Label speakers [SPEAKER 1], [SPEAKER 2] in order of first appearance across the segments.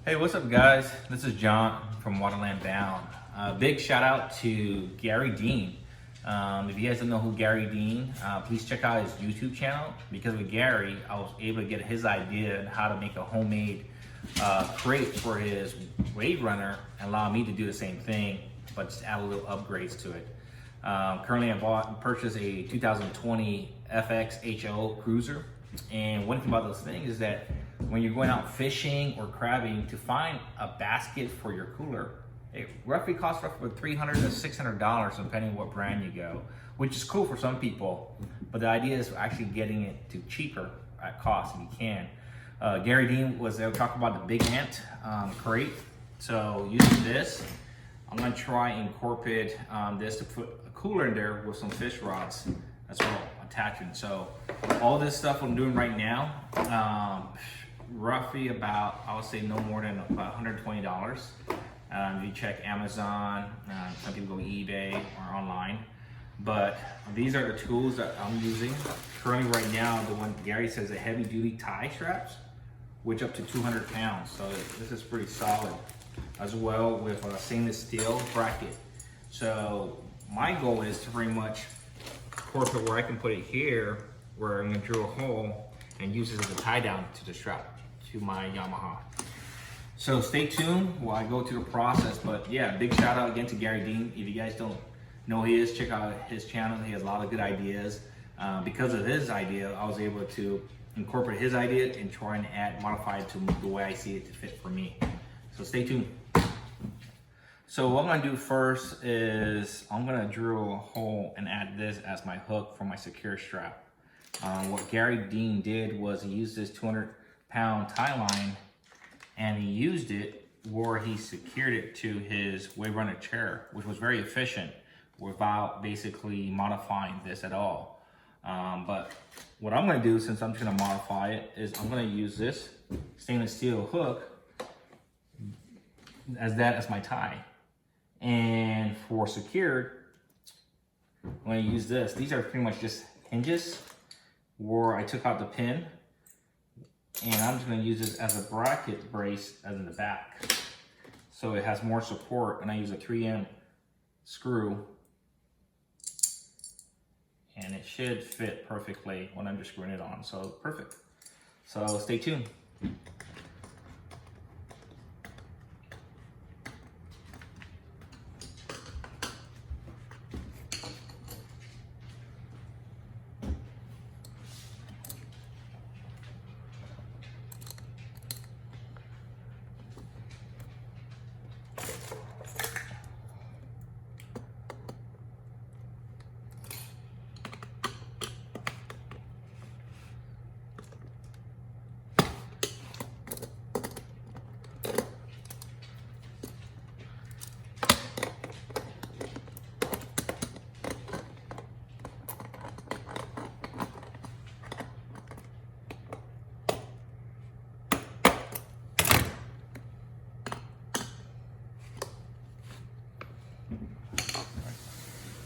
[SPEAKER 1] Hey, what's up guys? This is John from Waterland Bound. Big shout out to Gary Dean. If you guys don't know who Gary Dean, please check out his YouTube channel, because with Gary, I was able to get his idea on how to make a homemade crate for his Waverunner and allow me to do the same thing, but just add a little upgrades to it. Currently I purchased a 2020 FX HO Cruiser, and one thing about those things is that when you're going out fishing or crabbing, to find a basket for your cooler, it roughly costs roughly $300 to $600 depending on what brand you go, which is cool for some people, but the idea is actually getting it to cheaper at cost if you can. Gary Dean was there to talk about the Big Ant crate. So using this, I'm gonna try and incorporate this to put a cooler in there with some fish rods. That's what I'm attaching. So all this stuff I'm doing right now, roughly about, I would say no more than about $120. If you check Amazon, some people go eBay or online. But these are the tools that I'm using. Currently right now, the one Gary says the heavy duty tie straps, which up to 200 pounds. So this is pretty solid. As well with a stainless steel bracket. So my goal is to pretty much incorporate where I can put it here, where I'm gonna drill a hole and use it as a tie down to the strap to my Yamaha. So stay tuned while I go through the process. But yeah, big shout out again to Gary Dean. If you guys don't know who he is, check out his channel. He has a lot of good ideas. Because of his idea, I was able to incorporate his idea and try and modify it to the way I see it to fit for me. So stay tuned. So what I'm gonna do first is I'm gonna drill a hole and add this as my hook for my secure strap. What Gary Dean did was he used this 200-pound tie line, and he used it where he secured it to his Waverunner chair, which was very efficient without basically modifying this at all. But what I'm gonna do, since I'm just gonna modify it, is I'm gonna use this stainless steel hook as my tie. And for secured, I'm gonna use this. These are pretty much just hinges where I took out the pin, and I'm just gonna use this as a bracket brace as in the back. So it has more support, and I use a 3M screw, and it should fit perfectly when I'm just screwing it on. So perfect. So stay tuned.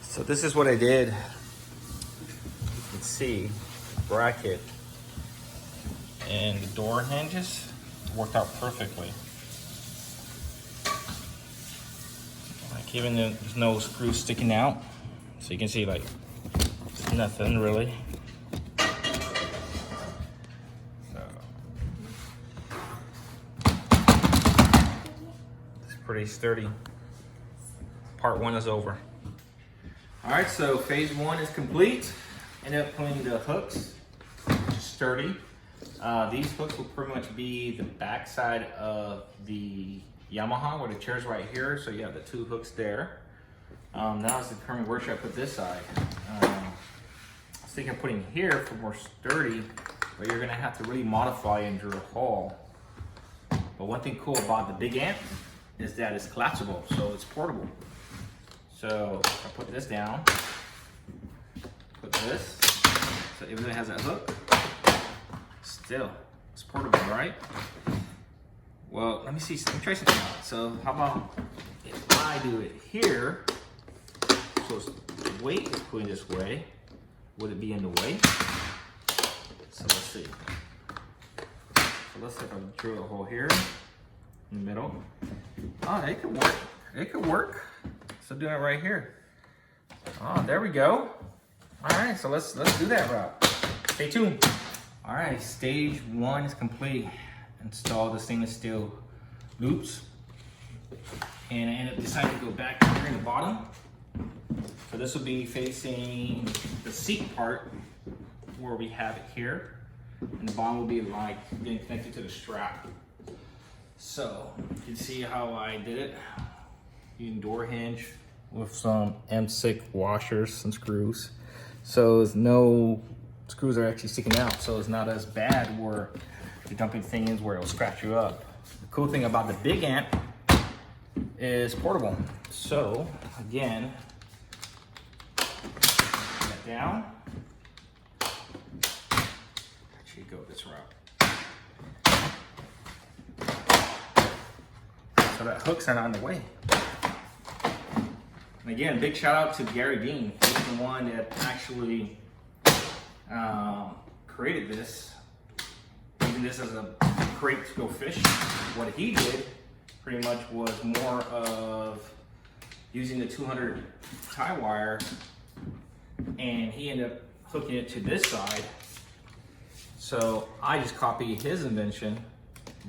[SPEAKER 1] So this is what I did. You can see bracket and the door hinges worked out perfectly. Like even there's no screws sticking out, so you can see like there's nothing really. So it's pretty sturdy. Part one is over. All right, so phase one is complete. Ended up putting the hooks, which is sturdy. These hooks will pretty much be the back side of the Yamaha, where the chair's right here. So you have the two hooks there. Now it's determining where should I put this side. I was thinking of putting here for more sturdy, but you're gonna have to really modify and drill a hole. But one thing cool about the Big Ant is that it's collapsible, so it's portable. So I put this down, put this, so even though it has that hook, still, it's portable, right? Well, let me try something out. So how about if I do it here, so the weight is putting this way, would it be in the way? So let's see. So let's say if I drill a hole here, in the middle. Oh, it could work. It could work. So doing it right here. Oh, there we go. All right, so let's do that route. Stay tuned. All right, stage 1 is complete. Install the stainless steel loops. And I ended up deciding to go back here in the bottom. So this will be facing the seat part where we have it here. And the bottom will be like getting connected to the strap. So you can see how I did it. Using door hinge with some M6 washers and screws. So there's no screws are actually sticking out. So it's not as bad where you're dumping things where it'll scratch you up. The cool thing about the big ant is portable. So again, put that down. Actually go this route. So that hook's not on the way. And again, big shout out to Gary Dean. He's the one that actually created this. Using this as a crate to go fishing. What he did pretty much was more of using the 200 tie wire, and he ended up hooking it to this side. So I just copied his invention,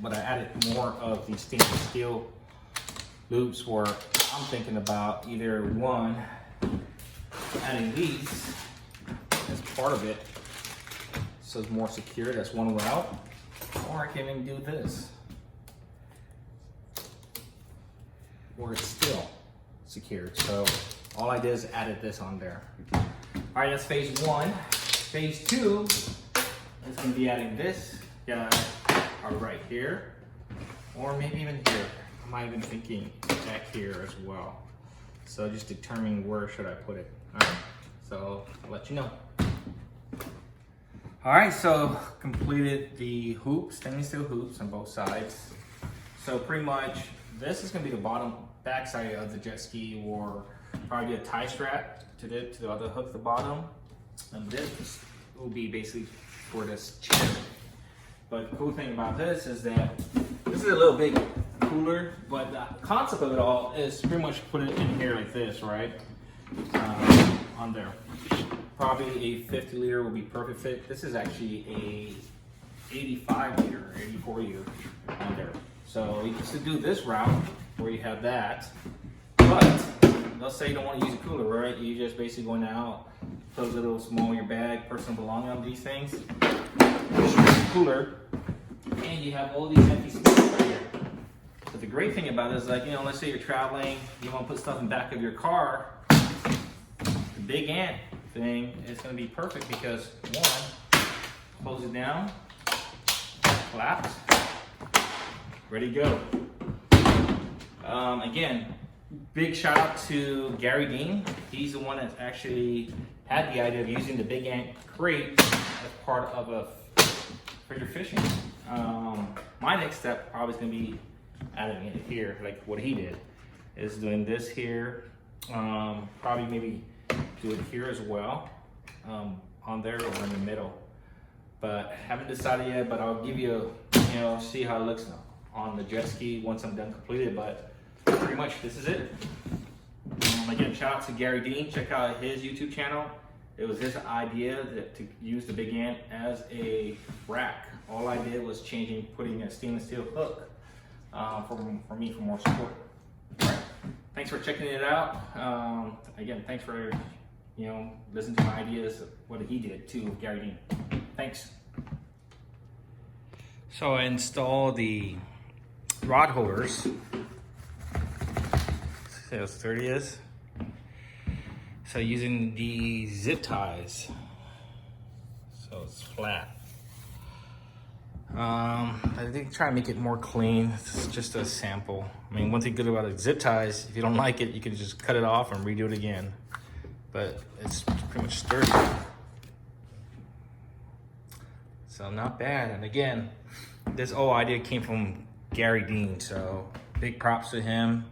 [SPEAKER 1] but I added more of these stainless steel loops where I'm thinking about either one, adding these as part of it so it's more secure, that's one route, or I can even do this where it's still secured. So all I did is added this on there. All right, that's phase 1. Phase 2 is going to be adding this guy right here, or maybe even here. I might even thinking back here as well. So just determining where should I put it. All right, so I'll let you know. All right, so completed the hoops, stainless steel hoops on both sides. So pretty much this is going to be the bottom back side of the jet ski, or probably a tie strap to the other hook at the bottom. And this will be basically for this chair. But the cool thing about this is that this is a little bit cooler, but the concept of it all is pretty much put it in here like this, right? On there. Probably a 50 liter would be perfect fit. This is actually a 85 liter, 84 liter on there. So you can do this route where you have that, but let's say you don't want to use a cooler, right? You just basically going out, put a little small in your bag, personal belonging on these things, just use a cooler, and you have all these empty spaces right here. But the great thing about it is, like, you know, let's say you're traveling, you want to put stuff in the back of your car, the big ant thing is going to be perfect because one, close it down, collapse, ready to go. Again, big shout out to Gary Dean. He's the one that actually had the idea of using the big ant crate as part of for your fishing. My next step probably is going to be adding it here, like what he did, is doing this here. Probably maybe do it here as well, on there or in the middle. But haven't decided yet, but I'll give you, you know, see how it looks on the jet ski once I'm done completed. But pretty much this is it. Again, shout out to Gary Dean. Check out his YouTube channel. It was his idea to use the big ant as a rack. All I did was putting a stainless steel hook for me for more support. All right. Thanks for checking it out. Again, thanks for, you know, listening to my ideas of what he did too, Gary Dean. Thanks. So I installed the rod holders. See how sturdy it is. So using the zip ties, so it's flat. I think try to make it more clean. It's just a sample. I mean, one thing good about the zip ties, if you don't like it, you can just cut it off and redo it again. But it's pretty much sturdy. So not bad. And again, this whole idea came from Gary Dean, so big props to him.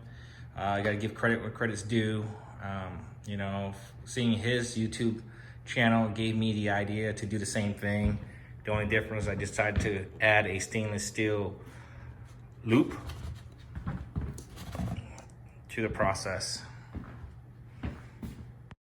[SPEAKER 1] I gotta give credit where credit's due. You know, seeing his YouTube channel gave me the idea to do the same thing. The only difference, I decided to add a stainless steel loop to the process.